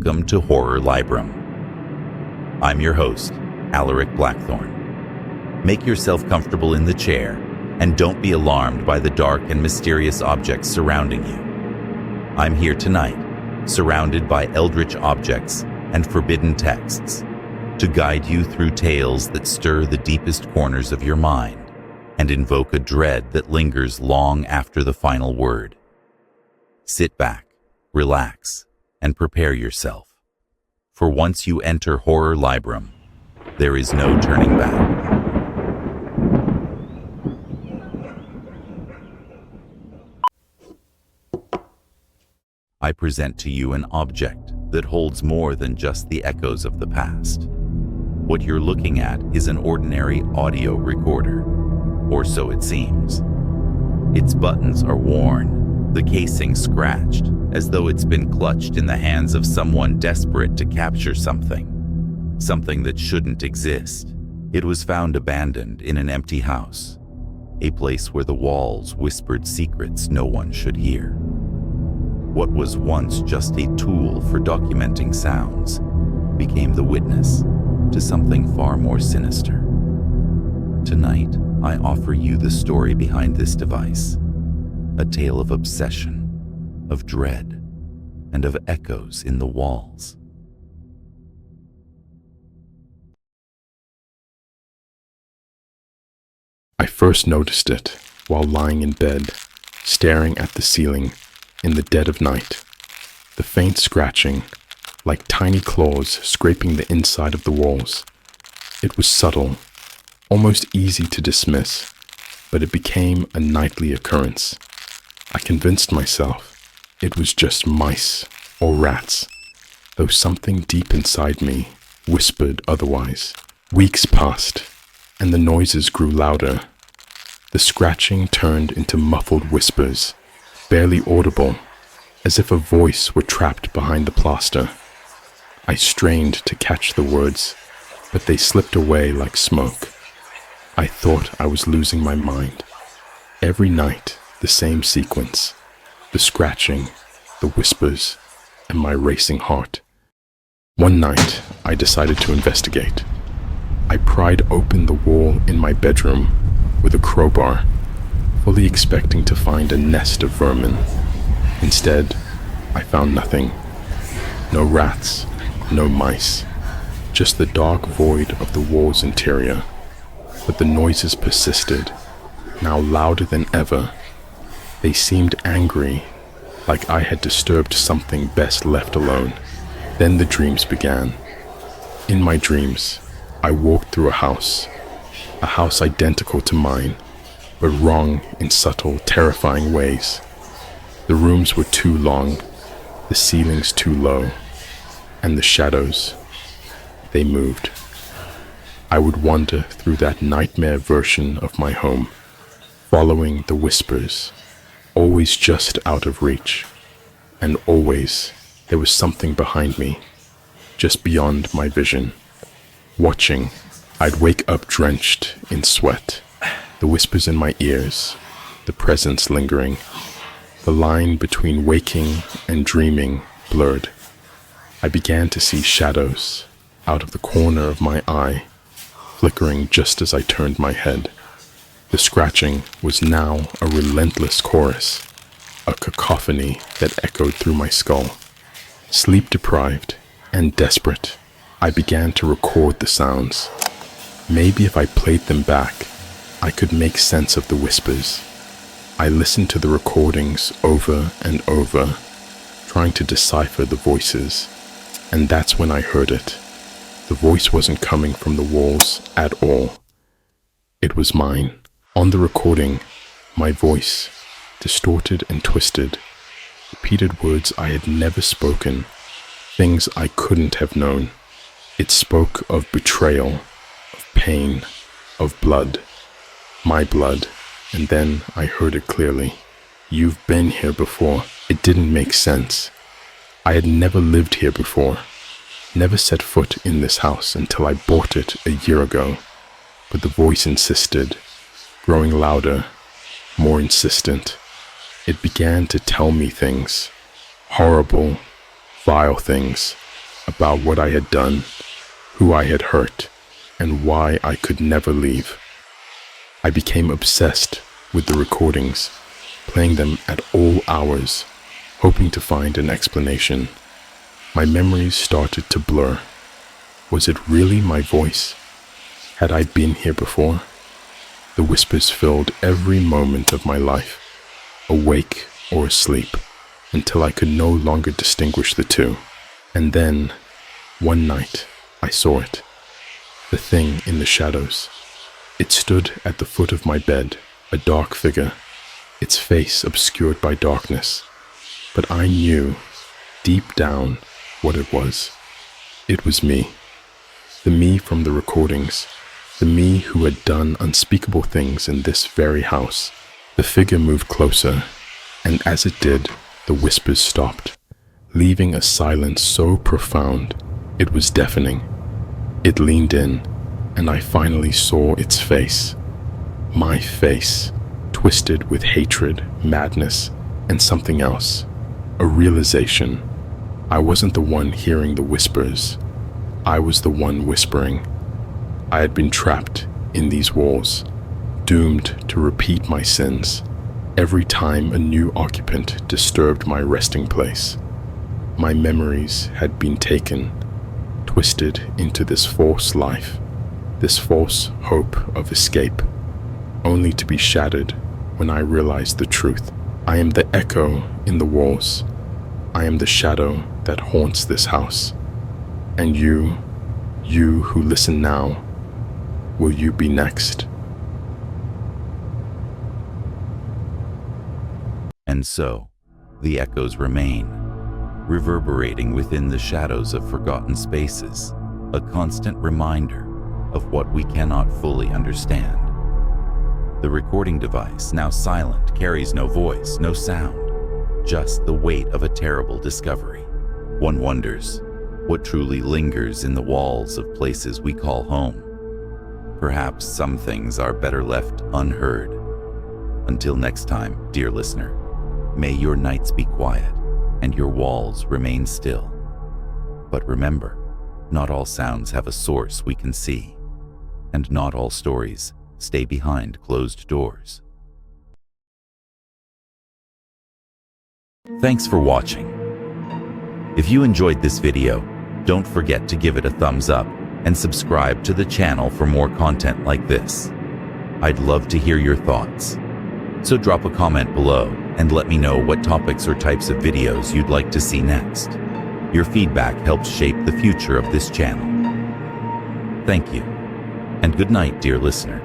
welcome to Horror Librum. I'm your host, Alaric Blackthorne. Make yourself comfortable in the chair and don't be alarmed by the dark and mysterious objects surrounding you. I'm here tonight, surrounded by eldritch objects and forbidden texts, to guide you through tales that stir the deepest corners of your mind and invoke a dread that lingers long after the final word. Sit back, relax, and prepare yourself. For once you enter Horror Librum, there is no turning back. I present to you an object that holds more than just the echoes of the past. What you're looking at is an ordinary audio recorder, or so it seems. Its buttons are worn, the casing scratched, as though it's been clutched in the hands of someone desperate to capture something that shouldn't exist. It was found abandoned in an empty house, a place where the walls whispered secrets no one should hear. What was once just a tool for documenting sounds became the witness to something far more sinister. Tonight, I offer you the story behind this device, a tale of obsession, of dread, and of echoes in the walls. I first noticed it while lying in bed, staring at the ceiling in the dead of night. The faint scratching, like tiny claws scraping the inside of the walls. It was subtle, almost easy to dismiss, but it became a nightly occurrence. I convinced myself it was just mice or rats, though something deep inside me whispered otherwise. Weeks passed, and the noises grew louder. The scratching turned into muffled whispers, barely audible, as if a voice were trapped behind the plaster. I strained to catch the words, but they slipped away like smoke. I thought I was losing my mind. Every night, the same sequence. The scratching, the whispers, and my racing heart. One night, I decided to investigate. I pried open the wall in my bedroom with a crowbar, fully expecting to find a nest of vermin. Instead, I found nothing. No rats, no mice, just the dark void of the wall's interior. But the noises persisted, now louder than ever. They seemed angry, like I had disturbed something best left alone. Then the dreams began. In my dreams, I walked through a house identical to mine, but wrong in subtle, terrifying ways. The rooms were too long, the ceilings too low, and the shadows, they moved. I would wander through that nightmare version of my home, following the whispers, always just out of reach, and always there was something behind me, just beyond my vision. Watching, I'd wake up drenched in sweat, the whispers in my ears, the presence lingering. The line between waking and dreaming blurred. I began to see shadows out of the corner of my eye, flickering just as I turned my head. The scratching was now a relentless chorus, a cacophony that echoed through my skull. Sleep-deprived and desperate, I began to record the sounds. Maybe if I played them back, I could make sense of the whispers. I listened to the recordings over and over, trying to decipher the voices, and that's when I heard it. The voice wasn't coming from the walls at all. It was mine. On the recording, my voice, distorted and twisted, repeated words I had never spoken, things I couldn't have known. It spoke of betrayal, of pain, of blood, my blood, and then I heard it clearly. You've been here before. It didn't make sense. I had never lived here before, never set foot in this house until I bought it a year ago. But the voice insisted, growing louder, more insistent. It began to tell me things, horrible, vile things, about what I had done, who I had hurt, and why I could never leave. I became obsessed with the recordings, playing them at all hours, hoping to find an explanation. My memories started to blur. Was it really my voice? Had I been here before? The whispers filled every moment of my life, awake or asleep, until I could no longer distinguish the two. And then, one night, I saw it. The thing in the shadows. It stood at the foot of my bed, a dark figure, its face obscured by darkness. But I knew, deep down, what it was. It was me. The me from the recordings. The me who had done unspeakable things in this very house. The figure moved closer, and as it did, the whispers stopped, leaving a silence so profound it was deafening. It leaned in, and I finally saw its face. My face, twisted with hatred, madness, and something else. A realization. I wasn't the one hearing the whispers. I was the one whispering. I had been trapped in these walls, doomed to repeat my sins every time a new occupant disturbed my resting place. My memories had been taken, twisted into this false life, this false hope of escape, only to be shattered when I realized the truth. I am the echo in the walls. I am the shadow that haunts this house. And you who listen now, will you be next? And so, the echoes remain, reverberating within the shadows of forgotten spaces, a constant reminder of what we cannot fully understand. The recording device, now silent, carries no voice, no sound, just the weight of a terrible discovery. One wonders what truly lingers in the walls of places we call home. Perhaps some things are better left unheard. Until next time, dear listener, may your nights be quiet and your walls remain still. But remember, not all sounds have a source we can see, and not all stories stay behind closed doors. Thanks for watching. If you enjoyed this video, don't forget to give it a thumbs up and subscribe to the channel for more content like this. I'd love to hear your thoughts. So drop a comment below and let me know what topics or types of videos you'd like to see next. Your feedback helps shape the future of this channel. Thank you, and good night, dear listener.